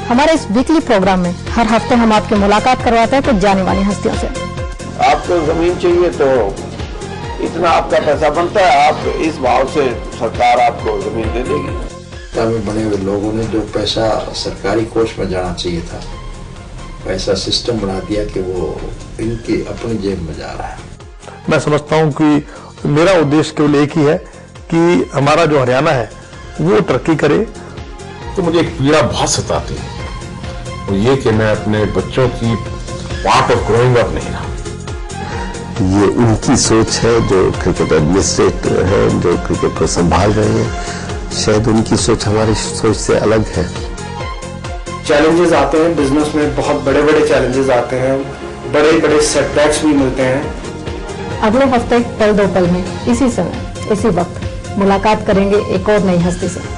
हमारे इस weekly programme में हर हफ्ते हम आपकी मुलाकात करवाते हैं कुछ जानी मानी हस्तियों से। आपको जमीन चाहिए तो इतना आपका पैसा बनता है, आप इस भाव से सरकार आपको जमीन दे देगी। में बने हुए लोगों ने जो पैसा सरकारी कोष में जाना चाहिए था, ऐसा सिस्टम बना दिया कि वो इनकी अपनी जेब में जा रहा है। मैं समझता हूं कि मेरा उद्देश्य केवल एक ही है कि हमारा जो हरियाणा है वो तरक्की करे। तो मुझे एक पीड़ा बहुत सताती है, वो ये कि मैं अपने बच्चों की पार्ट ऑफ ग्रोइंग अप नहीं रहा। ये उनकी सोच है जो क्रिकेट एडमिनिस्ट्रेटर है, जो क्रिकेट को संभाल रहे हैं। शायद उनकी सोच हमारी सोच से अलग है। चैलेंजेस आते हैं बिजनेस में, बहुत बड़े बड़े चैलेंजेस आते हैं, बड़े बड़े सेटबैक्स भी मिलते हैं। अगले हफ्ते पल दो पल में इसी समय इसी वक्त मुलाकात करेंगे एक और नई हस्ती से।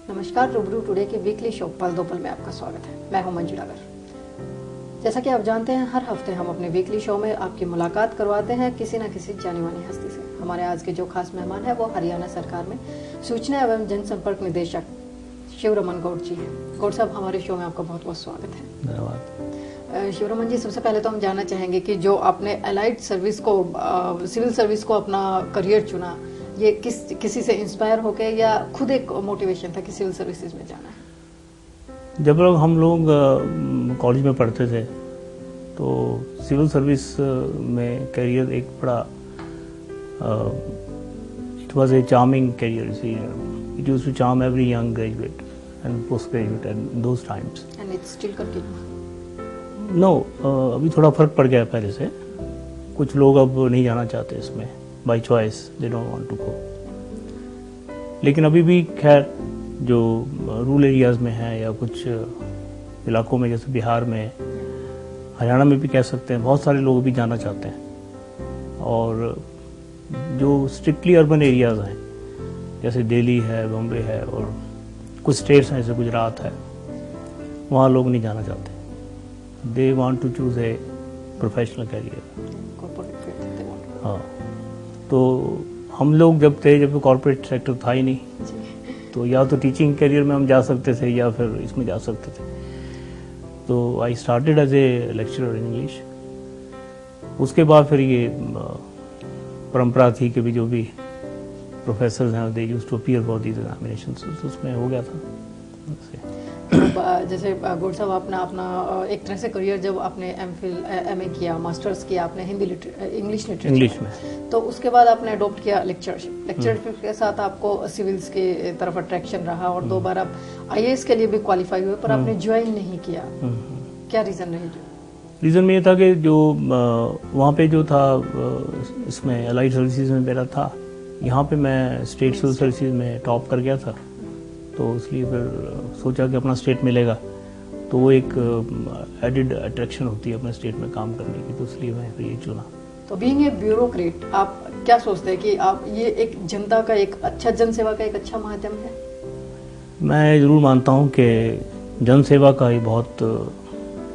नमस्कार, रूबरू टुडे के वीकली शो पल दो पल में आपका स्वागत है। मैं हूं मंजू डागर। जैसा कि आप जानते हैं, हर हफ्ते हम अपने वीकली शो में आपकी मुलाकात करवाते हैं किसी न किसी जानी मानी हस्ती से। हमारे आज के जो खास मेहमान हैं वो हरियाणा सरकार में सूचना एवं जनसंपर्क निदेशक शिवरमन गौड़ जी हैं। गौड़ साहब, हमारे शो में आपका बहुत बहुत स्वागत है। धन्यवाद। शिवरमन जी, सबसे पहले तो हम जानना चाहेंगे कि जो आपने एलाइड सर्विस को, सिविल सर्विस को अपना करियर चुना, ये किसी से इंस्पायर होके या खुद एक मोटिवेशन था कि सिविल सर्विसेज में जाना है? जब हम लोग कॉलेज में पढ़ते थे तो सिविल सर्विस में करियर एक बड़ा it was a charming career. It used to charm every young graduate and post graduate at those times. And it's still continue? No, अभी थोड़ा फर्क पड़ गया पहले से। कुछ लोग अब नहीं जाना चाहते इसमें, by choice they don't want to go. लेकिन अभी भी खैर जो रूरल एरियाज़ में है या कुछ इलाकों में, जैसे बिहार में, हरियाणा में भी कह सकते हैं, बहुत सारे लोग भी जाना चाहते हैं। और जो स्ट्रिक्टली अर्बन एरियाज़ हैं जैसे दिल्ली है, बॉम्बे है और कुछ स्टेट्स हैं जैसे गुजरात है, वहाँ लोग नहीं जाना चाहते। They want to choose a professional career. हाँ, तो हम लोग जब थे, जब कॉर्पोरेट सेक्टर था ही नहीं, तो या तो टीचिंग करियर में हम जा सकते थे या फिर इसमें जा सकते थे। तो I started as a lecturer in English. उसके बाद फिर ये परंपरा थी कि भी जो भी प्रोफेसर्स हैं they used to appear for these examinations, तो उसमें हो गया था। जैसे गौड़ साहब, आपने अपना एक तरह से करियर जब आपने एमए किया, मास्टर्स किया आपने इंग्लिश लिटरेचर में, तो उसके बाद आपने अडॉप्ट किया लेक्चरशिप के साथ आपको सिविल्स के तरफ अट्रैक्शन रहा और 2 बार आप आईएएस के लिए भी क्वालिफाई हुए, पर आपने ज्वाइन नहीं किया। क्या रीज़न रही? रीज़न में ये था कि जो वहाँ पे जो था, इसमें एलाइड सर्विसेज में मेरा था, यहाँ पे मैं स्टेट सिविल सर्विसेज में टॉप कर गया था, तो इसलिए फिर सोचा कि अपना स्टेट मिलेगा तो वो एक एडिड अट्रैक्शन होती है अपने स्टेट में काम करने की, तो इसलिए मैं फिर ये चुना। तो बीइंग ए ब्यूरोक्रेट, आप क्या सोचते हैं कि आप ये एक जनता का एक अच्छा, जनसेवा का एक अच्छा माध्यम है? मैं ज़रूर मानता हूँ कि जनसेवा का ही बहुत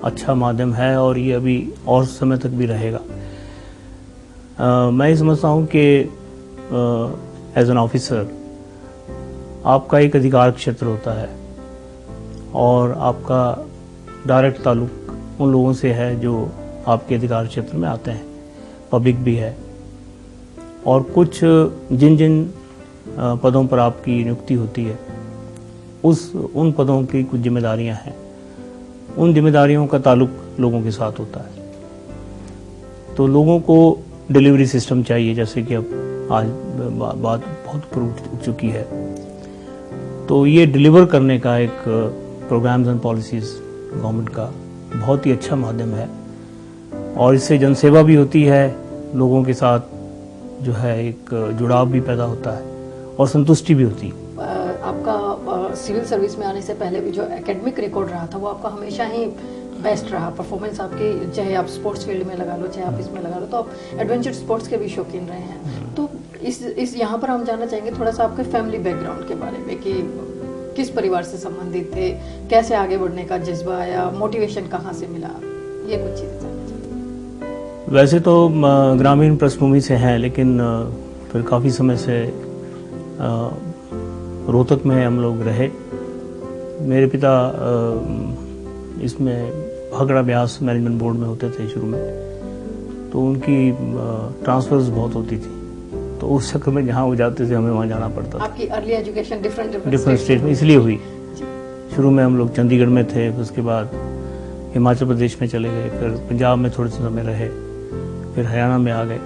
अच्छा माध्यम है और ये अभी और समय तक भी रहेगा। मैं ये समझता हूँ कि एज एन ऑफिसर आपका एक अधिकार क्षेत्र होता है और आपका डायरेक्ट ताल्लुक उन लोगों से है जो आपके अधिकार क्षेत्र में आते हैं, पब्लिक भी है। और कुछ जिन जिन पदों पर आपकी नियुक्ति होती है, उन पदों की कुछ जिम्मेदारियां हैं, उन जिम्मेदारियों का ताल्लुक लोगों के साथ होता है। तो लोगों को डिलीवरी सिस्टम चाहिए, जैसे कि अब आज बात बहुत ऊपर उठ चुकी है, तो ये डिलीवर करने का एक प्रोग्राम्स एंड पॉलिसीज़ गवर्नमेंट का बहुत ही अच्छा माध्यम है और इससे जनसेवा भी होती है, लोगों के साथ जो है एक जुड़ाव भी पैदा होता है और संतुष्टि भी होती है। आपका सिविल सर्विस में आने से पहले भी जो एकेडमिक रिकॉर्ड रहा था वो आपका हमेशा ही बेस्ट रहा, परफॉर्मेंस आपकी, चाहे आप स्पोर्ट्स फील्ड में लगा लो चाहे आप इसमें लगा लो, तो आप एडवेंचर स्पोर्ट्स के भी शौकीन रहे हैं। तो इस यहाँ पर हम जानना चाहेंगे थोड़ा सा आपके फैमिली बैकग्राउंड के बारे में कि किस परिवार से संबंधित थे, कैसे आगे बढ़ने का जज्बा आया, मोटिवेशन कहाँ से मिला, ये कुछ चीज़ें जानना चाहते हैं। वैसे तो ग्रामीण पृष्ठभूमि से हैं, लेकिन फिर काफ़ी समय से रोहतक में हम लोग रहे। मेरे पिता इसमें भाखड़ा ब्यास मैनेजमेंट बोर्ड में होते थे शुरू में, तो उनकी ट्रांसफर्स बहुत होती थी, तो उस चक्कर में जहाँ वो जाते थे हमें वहाँ जाना पड़ता था। आपकी अर्ली एजुकेशन डिफरेंट स्टेट में इसलिए हुई। शुरू में हम लोग चंडीगढ़ में थे, उसके बाद हिमाचल प्रदेश में चले गए, फिर पंजाब में थोड़े से समय रहे, फिर हरियाणा में आ गए।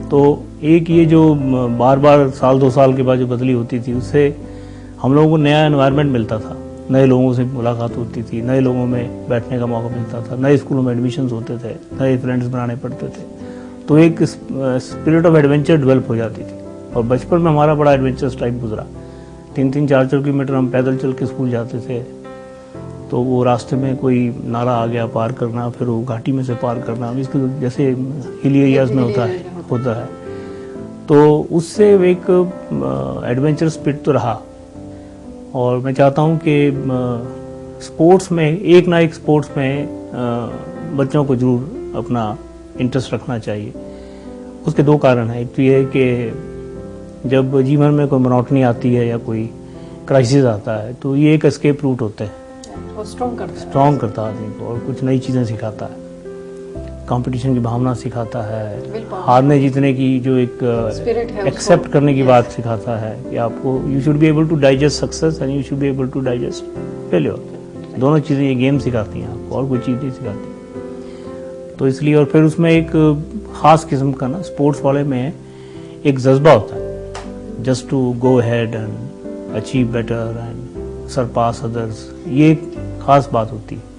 तो एक ये जो बार बार साल 2 साल के बाद जो बदली होती थी, उससे हम लोगों को नया एनवायरनमेंट मिलता था, नए लोगों से मुलाकात होती थी, नए लोगों में बैठने का मौका मिलता था, नए स्कूलों में एडमिशन्स होते थे, नए फ्रेंड्स बनाने पड़ते थे, तो एक स्पिरिट ऑफ एडवेंचर डेवलप हो जाती थी। और बचपन में हमारा बड़ा एडवेंचरस टाइम गुजरा। 3-3, 4-4 किलोमीटर हम पैदल चल के स्कूल जाते थे, तो वो रास्ते में कोई नाला आ गया पार करना, फिर वो घाटी में से पार करना, इसको जैसे हिली एरियाज में होता है। तो उससे एक एडवेंचर स्पिरिट तो रहा, और मैं चाहता हूँ कि स्पोर्ट्स में एक ना एक स्पोर्ट्स में बच्चों को जरूर अपना इंटरेस्ट रखना चाहिए। उसके 2 कारण हैं। एक तो ये है कि जब जीवन में कोई मोनोटनी आती है या कोई क्राइसिस आता है, तो ये एक एस्केप रूट होता है, स्ट्रॉन्ग करता है आदमी को, और कुछ नई चीज़ें सिखाता है, कंपटीशन की भावना सिखाता है, हारने जीतने की जो एक एक्सेप्ट करने की बात सिखाता है कि आपको you should be able to digest success and you should be able to digest failure. दोनों चीज़ें ये गेम सिखाती हैं आपको, और कोई चीज़ नहीं सिखाती। तो इसलिए, और फिर उसमें एक ख़ास किस्म का ना स्पोर्ट्स वाले में एक जज्बा होता है, just to go ahead and achieve better and surpass others, ये खास बात होती है।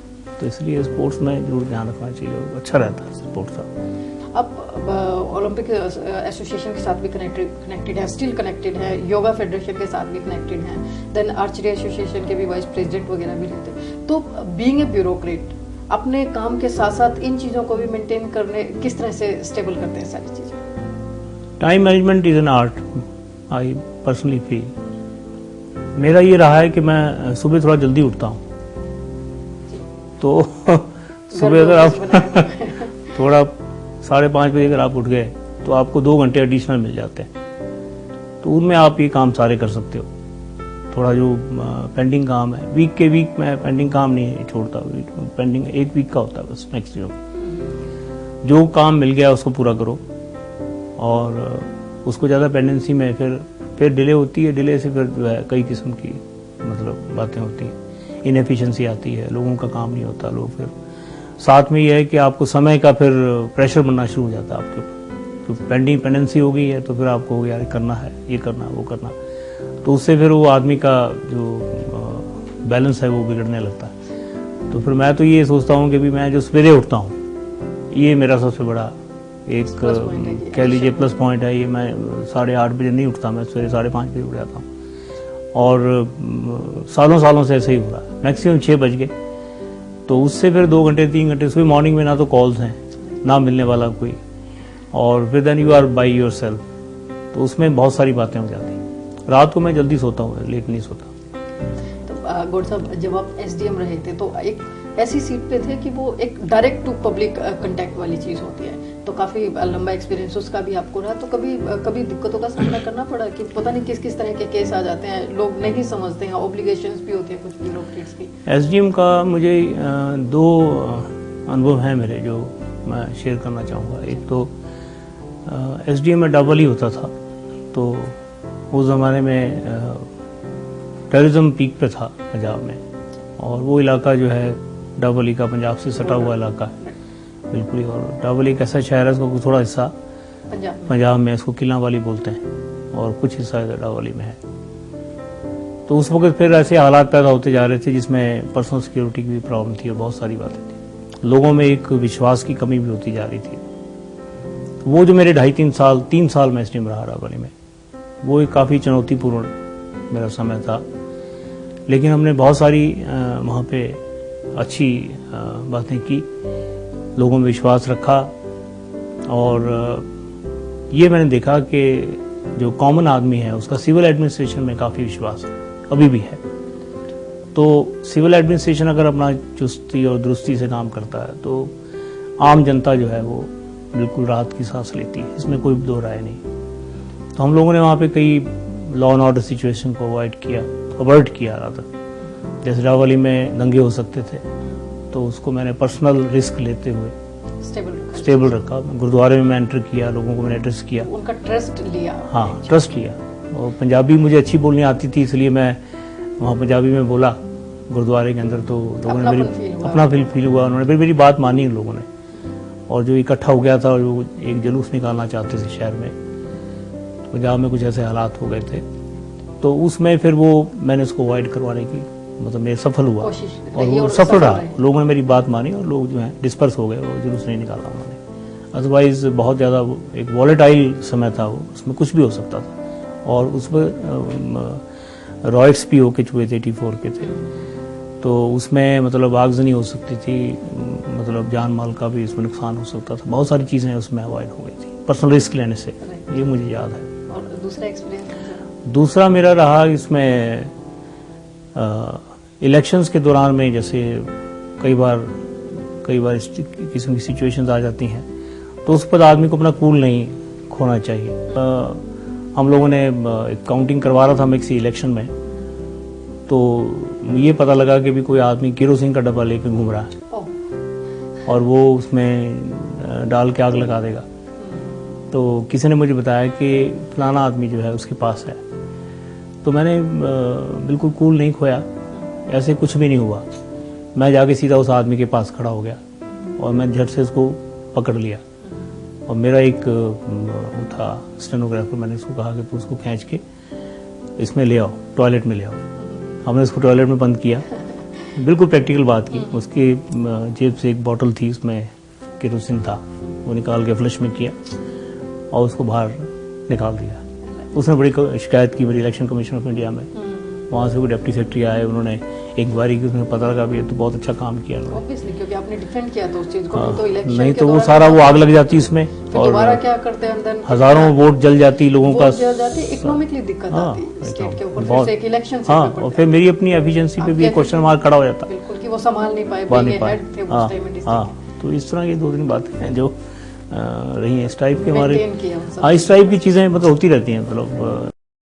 तो इसलिए स्पोर्ट्स में जरूर ध्यान रखना चाहिए, अच्छा रहता है स्पोर्ट्स का। अब ओलंपिक एसोसिएशन के साथ भी कनेक्टेड है, स्टिल कनेक्टेड है, योगा फेडरेशन के साथ भी कनेक्टेड है, देन आर्चरी एसोसिएशन के भी वाइस प्रेसिडेंट वगैरह भी रहते हैं। तो बीइंग ए ब्यूरोक्रेट, अपने काम के साथ साथ इन चीज़ों को भी मेंटेन करने किस तरह से स्टेबल करते हैं सारी चीज़ें? Time management is an art, I personally feel. मेरा ये रहा है कि मैं सुबह थोड़ा जल्दी उठता हूँ, तो सुबह अगर आप थोड़ा 5:30 बजे अगर आप उठ गए, तो आपको 2 घंटे एडिशनल मिल जाते हैं, तो उनमें आप ये काम सारे कर सकते हो। थोड़ा जो पेंडिंग काम है, वीक के वीक मैं पेंडिंग काम नहीं छोड़ता, पेंडिंग 1 वीक का होता है बस मैक्सिमम। जो काम मिल गया उसको पूरा करो, और उसको ज़्यादा पेंडेंसी में फिर डिले होती है, डिले से फिर जो है कई किस्म की मतलब बातें होती हैं, इनएफिशिएंसी आती है, लोगों का काम नहीं होता, लोग फिर साथ में ये है कि आपको समय का फिर प्रेशर बनना शुरू हो जाता है आपके ऊपर। तो पेंडेंसी हो गई है, तो फिर आपको यार करना है, ये करना, वो करना, तो उससे फिर वो आदमी का जो बैलेंस है वो बिगड़ने लगता है। तो फिर मैं तो ये सोचता हूँ कि भी मैं जो सवेरे उठता हूँ, ये मेरा सबसे बड़ा एक कह लीजिए प्लस पॉइंट है। ये मैं 8:30 बजे नहीं उठता, मैं सवेरे 5:30 बजे उठ जाता हूँ, और सालों से ऐसे ही हो रहा है। मैक्सिमम 6 बज गए, तो उससे फिर 2 घंटे 3 घंटे सुबह मॉर्निंग में ना तो कॉल्स हैं, ना मिलने वाला कोई, और फिर then you are by yourself, तो उसमें बहुत सारी बातें हो जाती हैं। रात को मैं जल्दी सोता हूँ, लेट नहीं सोता। तो गौड़ साहब, जब आप SDM रहे थे, तो एक ऐसी सीट पे थे कि वो एक डायरेक्ट टू पब्लिक कांटेक्ट वाली चीज़ होती है, तो काफ़ी लंबा एक्सपीरियंस उसका भी आपको रहा। तो कभी दिक्कतों का सामना करना पड़ा कि पता नहीं किस तरह के केस आ जाते हैं, लोग नहीं समझते हैं, ऑब्लिगेशंस भी होती हैं कुछ ब्यूरोक्रेट्स की? SDM का मुझे 2 अनुभव हैं मेरे, जो मैं शेयर करना चाहूँगा। एक तो SDM में डबल ही होता था, तो उस ज़माने में टेररिज्म पीक पे था पंजाब में, और वो इलाका जो है डाबोली का पंजाब से सटा हुआ इलाका है बिल्कुल ही। और डाबोली एक ऐसा शहर है, उसका थोड़ा हिस्सा पंजाब में इसको किला वाली बोलते हैं, और कुछ हिस्सा डाबोली में है। तो उस वक्त फिर ऐसे हालात पैदा होते जा रहे थे जिसमें पर्सनल सिक्योरिटी की भी प्रॉब्लम थी, और बहुत सारी बातें थी, लोगों में एक विश्वास की कमी भी होती जा रही थी। वो जो मेरे 3 साल में SDM रहा डाबोली में, वो एक काफ़ी चुनौतीपूर्ण मेरा समय था, लेकिन हमने बहुत सारी वहाँ पे अच्छी बातें की, लोगों में विश्वास रखा, और ये मैंने देखा कि जो कॉमन आदमी है उसका सिविल एडमिनिस्ट्रेशन में काफ़ी विश्वास है, अभी भी है। तो सिविल एडमिनिस्ट्रेशन अगर अपना चुस्ती और दुरुस्ती से काम करता है, तो आम जनता जो है वो बिल्कुल राहत की सांस लेती है, इसमें कोई दो राय नहीं। तो हम लोगों ने वहाँ पे कई लॉ एंड ऑर्डर सिचुएशन को अवॉइड किया रादर। जैसे रावली में दंगे हो सकते थे, तो उसको मैंने पर्सनल रिस्क लेते हुए स्टेबल रखा। गुरुद्वारे में मैं एंटर किया, लोगों को मैंने एड्रेस किया, उनका ट्रस्ट लिया। हाँ, ट्रस्ट लिया। और पंजाबी मुझे अच्छी बोलनी आती थी, इसलिए मैं वहाँ पंजाबी में बोला गुरुद्वारे के अंदर। तो लोगों ने अपना फील हुआ, उन्होंने मेरी बात मानी उन लोगों ने। और जो इकट्ठा हो गया था, जो एक जुलूस निकालना चाहते थे शहर में, पंजाब में कुछ ऐसे हालात हो गए थे, तो उसमें फिर वो मैंने उसको अवॉइड करवाने की मतलब मैं सफल हुआ और वो सफल रहा। लोगों ने मेरी बात मानी और लोग जो है डिस्पर्स हो गए, वो जुलूस नहीं निकाला उन्होंने। अदरवाइज बहुत ज़्यादा एक वॉलेटाइल समय था वो, उसमें कुछ भी हो सकता था। और उसमें रॉयट्स भी होके हुए थे, 84 के थे, तो उसमें मतलब आगजनी हो सकती थी, मतलब जान माल का भी इसमें नुकसान हो सकता था। बहुत सारी चीज़ें उसमें अवॉइड हो गई थी पर्सनल रिस्क लेने से, ये मुझे याद है। और दूसरा एक्सपीरियंस? दूसरा मेरा रहा इसमें इलेक्शंस के दौरान में, जैसे कई बार इस किस्म की सिचुएशंस आ जाती हैं, तो उस पर आदमी को अपना कूल नहीं खोना चाहिए। हम लोगों ने एक काउंटिंग करवा रहा था मैं किसी इलेक्शन में, तो ये पता लगा कि भी कोई आदमी केरोसिन का डब्बा लेकर घूम रहा है और वो उसमें डाल के आग लगा देगा। तो किसी ने मुझे बताया कि फलाना आदमी जो है उसके पास है। तो मैंने बिल्कुल कूल नहीं खोया, ऐसे कुछ भी नहीं हुआ। मैं जाके सीधा उस आदमी के पास खड़ा हो गया और मैं झट से उसको पकड़ लिया। और मेरा एक वो था स्टेनोग्राफर, मैंने उसको कहा कि तू उसको खींच के इसमें ले आओ, टॉयलेट में ले आओ। हमने उसको टॉयलेट में बंद किया, बिल्कुल प्रैक्टिकल बात की। उसकी जेब से एक बोतल थी, उसमें केरोसिन था, वो निकाल के फ्लश में किया और उसको बाहर निकाल दिया। उसने बड़ी शिकायत की मेरी इलेक्शन कमीशन ऑफ इंडिया में। वहाँ से वो डिप्टी सेक्रेटरी आए, उन्होंने इंक्वायरी की, उसमें पता लगा भी ये तो बहुत अच्छा काम किया ऑब्वियसली, क्योंकि आपने डिफेंड किया तो उस चीज को। तो इलेक्शन नहीं तो वो सारा वो आग लग जाती उसमें और दोबारा क्या करते हैं अंदर, हजारों वोट जल जाती, लोगों का जल जाती, इकोनॉमिकली दिक्कत आती स्टेट के ऊपर। फिर से एक इलेक्शन से और फिर मेरी अपनी एफिशिएंसी पे भी क्वेश्चन मार्क खड़ा हो जाता, बिल्कुल, कि वो संभाल नहीं पाए। तो इस तरह की 2-3 बातें हैं जो रही हैं इस टाइप के हमारे। हाँ, इस टाइप की चीज़ें मतलब होती रहती हैं। मतलब